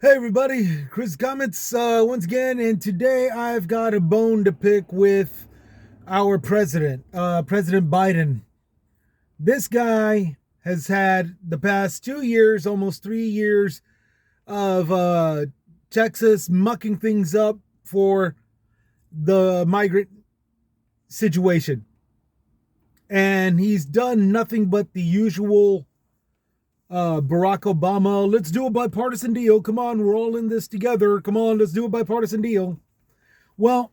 Hey everybody, Chris Comments once again, and today I've got a bone to pick with our president, President Biden. This guy has had the past 2 years, almost 3 years, of Texas mucking things up for the migrant situation. And he's done nothing but the usual Barack Obama, let's do a bipartisan deal. Come on, we're all in this together. Come on, let's do a bipartisan deal. Well,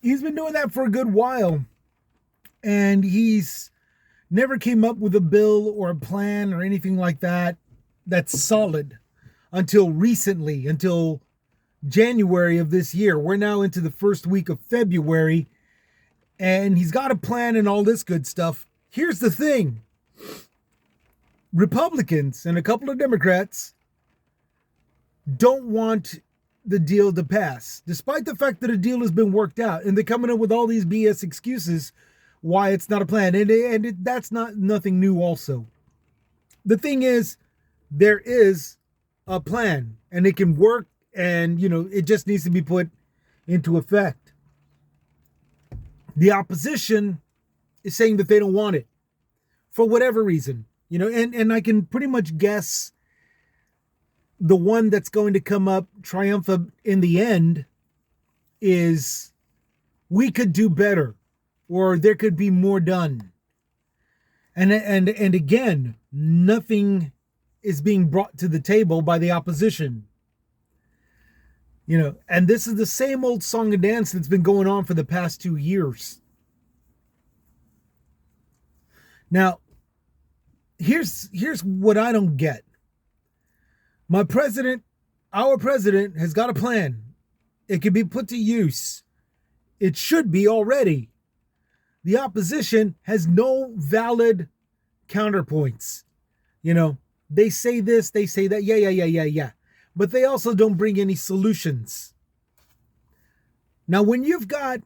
he's been doing that for a good while, and he's never came up with a bill or a plan or anything like that that's solid until recently, until January of this year. We're now into the first week of February, and he's got a plan and all this good stuff. Here's the thing. Republicans and a couple of Democrats don't want the deal to pass, despite the fact that a deal has been worked out, and they're coming up with all these BS excuses why it's not a plan, and that's not nothing new. Also, the thing is, there is a plan, and it can work, and it just needs to be put into effect. The opposition is saying that they don't want it for whatever reason. And I can pretty much guess the one that's going to come up triumphant in the end is we could do better, or there could be more done. And again, nothing is being brought to the table by the opposition. And this is the same old song and dance that's been going on for the past 2 years. Now, here's what I don't get. Our president has got a plan. It can be put to use. It should be already. The opposition has no valid counterpoints. They say this, they say that, yeah. But they also don't bring any solutions. Now, when you've got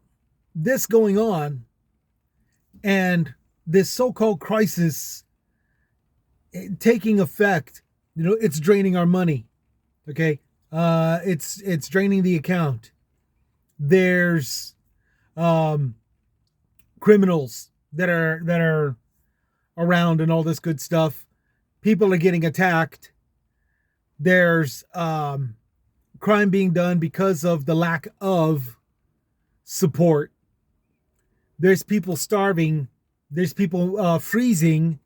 this going on and this so-called crisis taking effect, it's draining our money. Okay, it's draining the account. There's criminals that are around and all this good stuff. People are getting attacked. There's crime being done because of the lack of support. There's people starving. There's people freezing.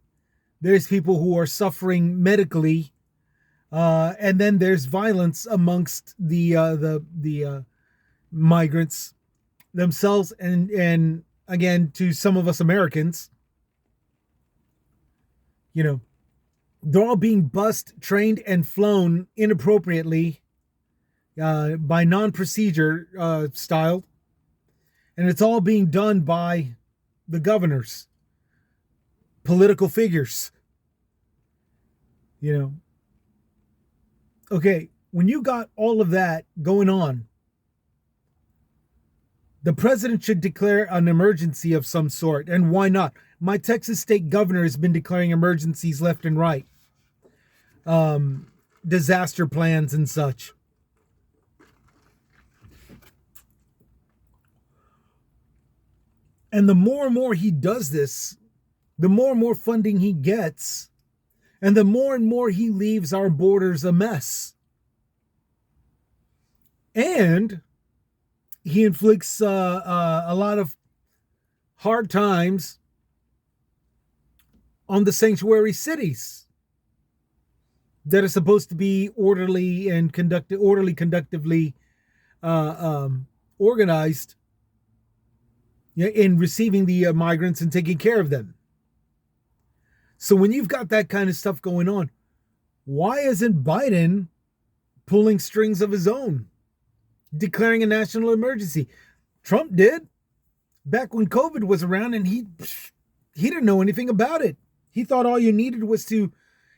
There's people who are suffering medically, and then there's violence amongst the migrants themselves, and again, to some of us Americans, they're all being bussed, trained, and flown inappropriately by non-procedure style, and it's all being done by the governors. Political figures. Okay, when you got all of that going on, the president should declare an emergency of some sort. And why not? My Texas state governor has been declaring emergencies left and right. Disaster plans and such. And the more and more he does this, the more and more funding he gets, and the more and more he leaves our borders a mess. And he inflicts a lot of hard times on the sanctuary cities that are supposed to be orderly and conductively organized in receiving the migrants and taking care of them. So when you've got that kind of stuff going on, why isn't Biden pulling strings of his own, declaring a national emergency? Trump did back when COVID was around, and he didn't know anything about it. He thought all you needed was to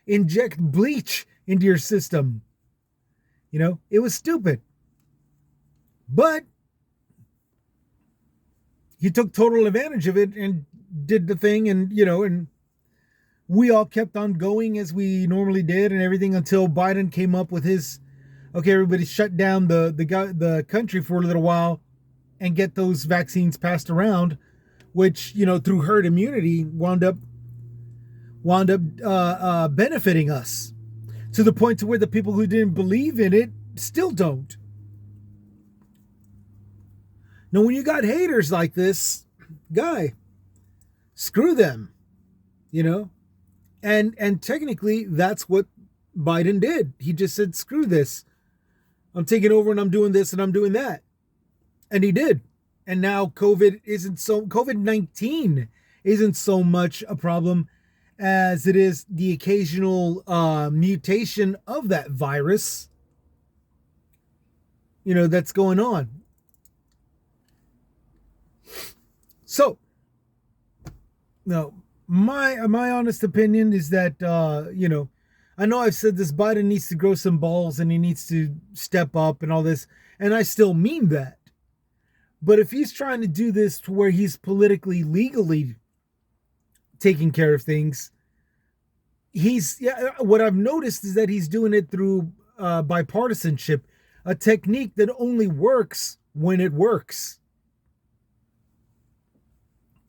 inject bleach into your system. It was stupid. But he took total advantage of it and did the thing, and we all kept on going as we normally did and everything until Biden came up with his Okay, everybody shut down the country for a little while and get those vaccines passed around, which, through herd immunity wound up benefiting us to the point to where the people who didn't believe in it still don't. Now, when you got haters like this guy, screw them, you know? And technically that's what Biden did. He just said, screw this. I'm taking over and I'm doing this and I'm doing that. And he did. And now COVID-19 isn't so much a problem as it is the occasional mutation of that virus, that's going on. So, no, my honest opinion is that, I know I've said this, Biden needs to grow some balls and he needs to step up and all this, and I still mean that. But if he's trying to do this to where he's politically, legally taking care of things, what I've noticed is that he's doing it through bipartisanship, a technique that only works when it works.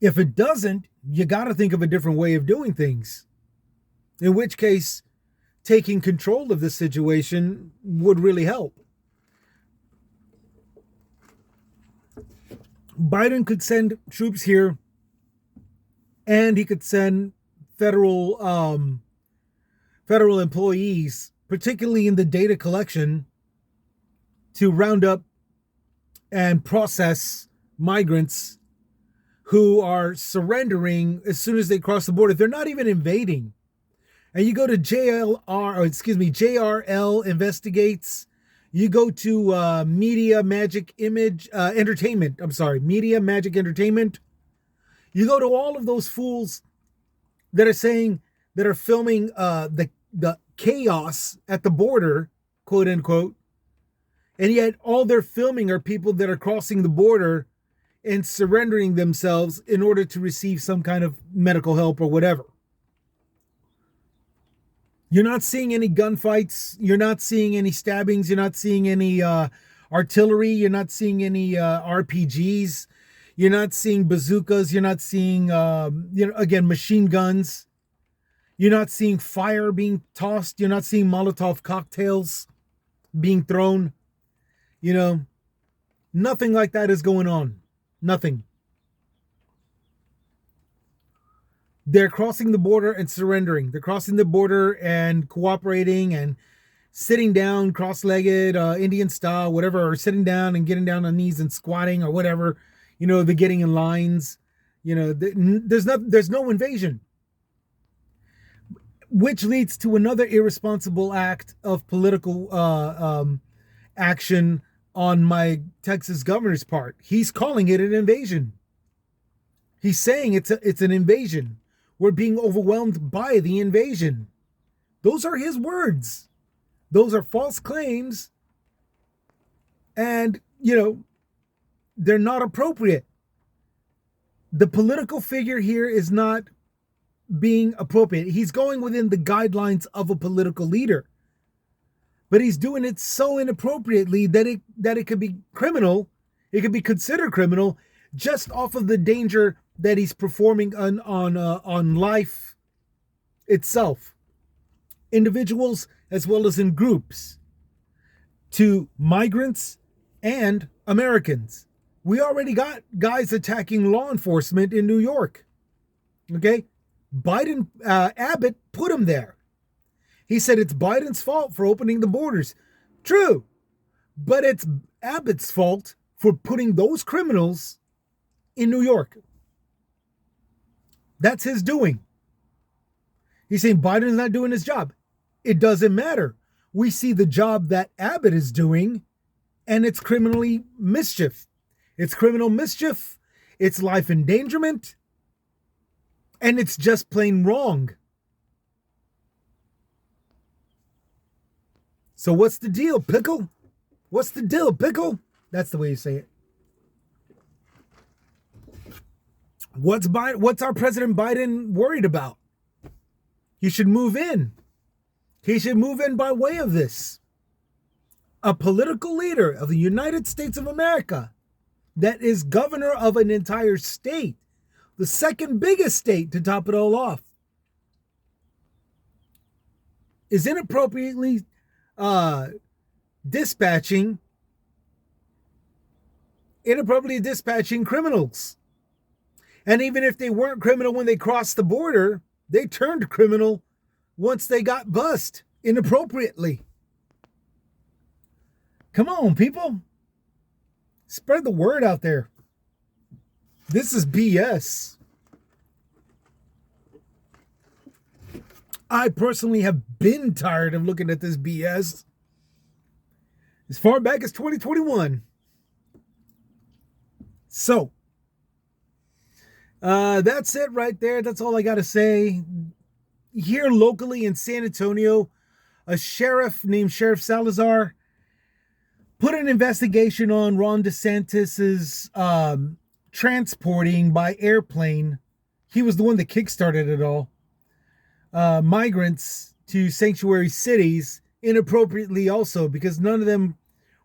If it doesn't, you got to think of a different way of doing things. In which case, taking control of the situation would really help. Biden could send troops here, and he could send federal employees, particularly in the data collection, to round up and process migrants who are surrendering as soon as they cross the border. They're not even invading. And you go to JRL Investigates. You go to Media Magic Entertainment. You go to all of those fools that are filming the chaos at the border, quote unquote. And yet all they're filming are people that are crossing the border and surrendering themselves in order to receive some kind of medical help or whatever. You're not seeing any gunfights. You're not seeing any stabbings. You're not seeing any artillery. You're not seeing any RPGs. You're not seeing bazookas. You're not seeing, machine guns. You're not seeing fire being tossed. You're not seeing Molotov cocktails being thrown. Nothing like that is going on. Nothing. They're crossing the border and surrendering. They're crossing the border and cooperating and sitting down cross-legged, Indian style, whatever, or sitting down and getting down on knees and squatting or whatever. They're getting in lines. There's no invasion. Which leads to another irresponsible act of political action on my Texas governor's part. He's calling it an invasion. He's saying it's an invasion. We're being overwhelmed by the invasion. Those are his words. Those are false claims. And, they're not appropriate. The political figure here is not being appropriate. He's going within the guidelines of a political leader. But he's doing it so inappropriately that it could be criminal. It could be considered criminal just off of the danger that he's performing on life itself, individuals as well as in groups, to migrants and Americans. We already got guys attacking law enforcement in New York. Okay, Abbott put him there. He said it's Biden's fault for opening the borders. True, but it's Abbott's fault for putting those criminals in New York. That's his doing. He's saying Biden's not doing his job. It doesn't matter. We see the job that Abbott is doing, and it's criminally mischief. It's criminal mischief. It's life endangerment. And it's just plain wrong. So what's the deal, Pickle? What's the deal, Pickle? That's the way you say it. What's our President Biden worried about? He should move in. He should move in by way of this. A political leader of the United States of America that is governor of an entire state, the second biggest state to top it all off, is inappropriately dispatching criminals. And even if they weren't criminal when they crossed the border, they turned criminal once they got bust inappropriately. Come on, people. Spread the word out there. This is BS. I personally have been tired of looking at this BS as far back as 2021. So, that's it right there. That's all I got to say. Here locally in San Antonio, a sheriff named Sheriff Salazar put an investigation on Ron DeSantis's transporting by airplane. He was the one that kickstarted it all. Migrants to sanctuary cities inappropriately also, because none of them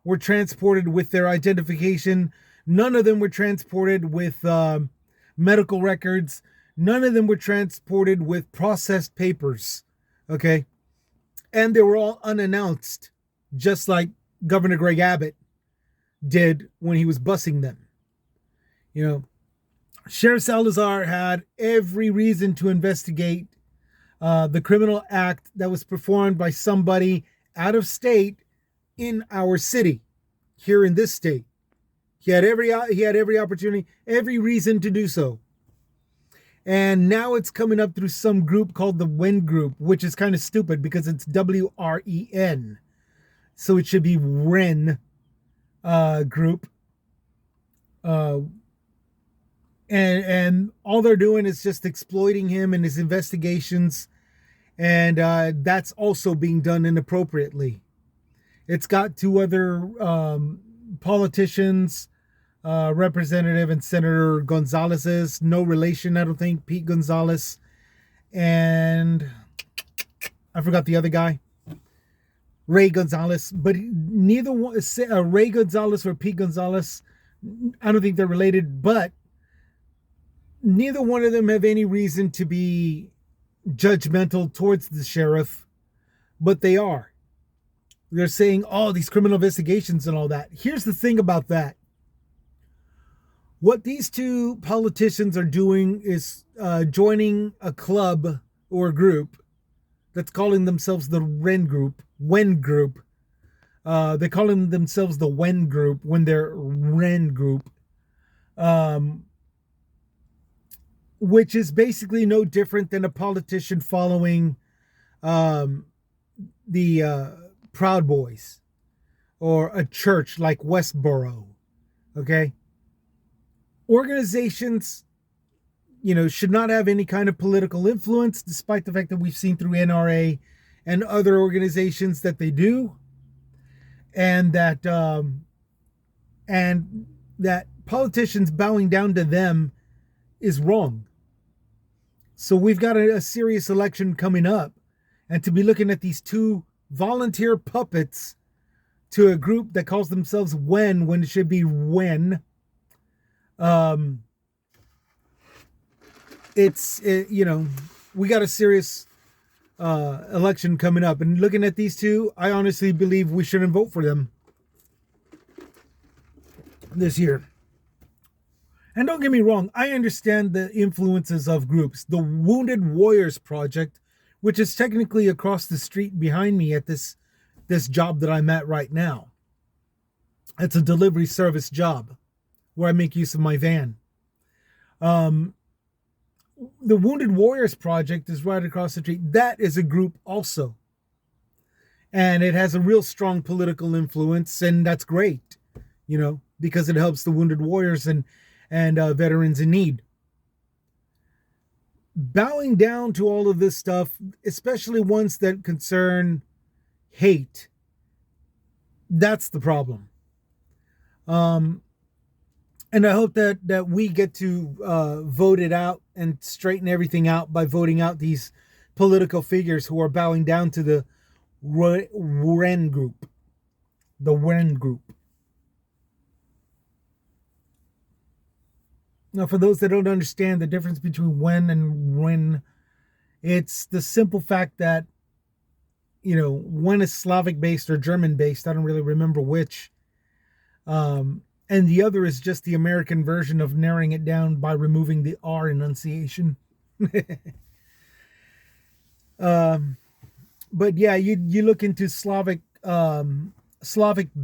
were transported with their identification. None of them were transported with medical records. None of them were transported with processed papers. Okay. And they were all unannounced, just like Governor Greg Abbott did when he was busing them. You know, Sheriff Salazar had every reason to investigate the criminal act that was performed by somebody out of state in our city, here in this state. He had every opportunity, every reason to do so. And now it's coming up through some group called the WREN Group, which is kind of stupid because it's WREN. So it should be WREN Group. And all they're doing is just exploiting him and his investigations. And that's also being done inappropriately. It's got two other politicians, Representative and Senator Gonzalez's, no relation, I don't think, Pete Gonzalez. And I forgot the other guy, Ray Gonzalez. But neither one, Ray Gonzalez or Pete Gonzalez, I don't think they're related, but neither one of them have any reason to be judgmental towards the sheriff, but they are. They're saying, oh, these criminal investigations and all that. Here's the thing about that. What these two politicians are doing is joining a club or a group that's calling themselves the WREN Group. They're calling themselves the WREN Group when they're WREN Group. Which is basically no different than a politician following the Proud Boys or a church like Westboro. Okay? Organizations, should not have any kind of political influence, despite the fact that we've seen through NRA and other organizations that they do. And that politicians bowing down to them is wrong. So we've got a serious election coming up, and to be looking at these two volunteer puppets to a group that calls themselves when it should be WREN. We got a serious election coming up, and looking at these two, I honestly believe we shouldn't vote for them this year. And don't get me wrong, I understand the influences of groups. The Wounded Warriors Project, which is technically across the street behind me at this job that I'm at right now. It's a delivery service job where I make use of my van. The Wounded Warriors Project is right across the street. That is a group also. And it has a real strong political influence, and that's great, because it helps the wounded warriors and veterans in need. Bowing down to all of this stuff, especially ones that concern hate, that's the problem. And I hope that we get to vote it out and straighten everything out by voting out these political figures who are bowing down to the WREN Group. The when group. Now, for those that don't understand the difference between when and when, it's the simple fact that, one is Slavic based or German based. I don't really remember which. And the other is just the American version of narrowing it down by removing the R enunciation. But yeah, you look into Slavic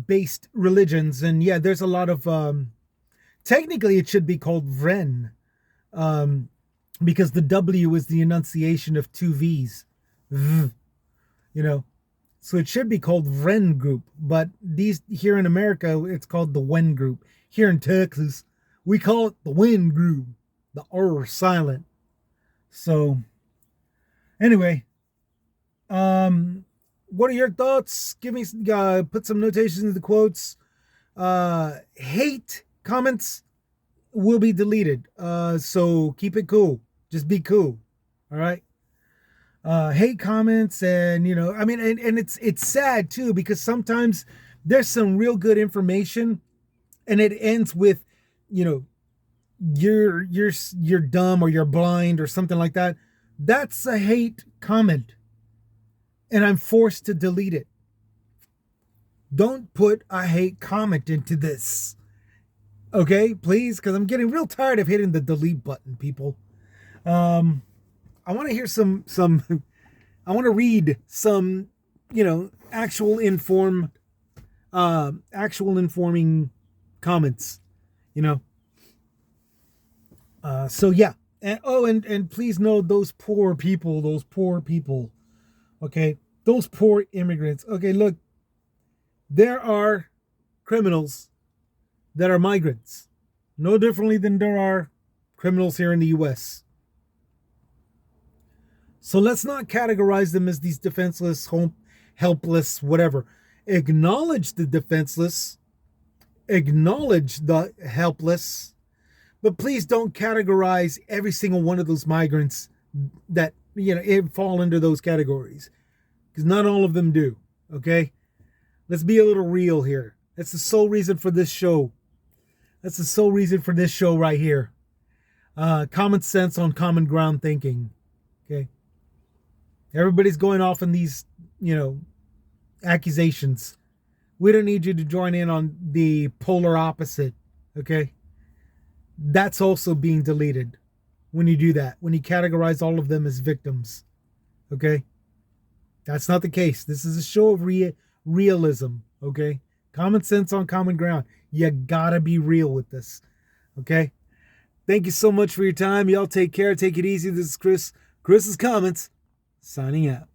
based religions, and yeah, there's a lot of technically it should be called Vren, because the W is the enunciation of two V's. V, so it should be called Vren group, but these here in America, it's called the Wen group. Here in Texas, we call it the Wen group, the R silent. So anyway, what are your thoughts? Give me, put some notations in the quotes. Hate comments will be deleted. So keep it cool. Just be cool. All right. Hate comments, and and it's sad too, because sometimes there's some real good information and it ends with, you're dumb or you're blind or something like that. That's a hate comment, and I'm forced to delete it. Don't put a hate comment into this. Okay, please, because I'm getting real tired of hitting the delete button, people. I want to hear some I want to read some, actual informing comments, so yeah. And please know those poor people, okay? Those poor immigrants. Okay, look, there are criminals that are migrants, no differently than there are criminals here in the U.S. So let's not categorize them as these defenseless, helpless, whatever. Acknowledge the defenseless, acknowledge the helpless, but please don't categorize every single one of those migrants that, fall into those categories, because not all of them do, okay? Let's be a little real here. That's the sole reason for this show. That's the sole reason for this show right here. Common sense on common ground thinking, okay? Everybody's going off on these, accusations. We don't need you to join in on the polar opposite, okay? That's also being deleted when you do that, when you categorize all of them as victims, okay? That's not the case. This is a show of realism, okay? Common sense on common ground. You gotta be real with this, okay? Thank you so much for your time. Y'all take care. Take it easy. This is Chris. Chris's Comments. Signing out.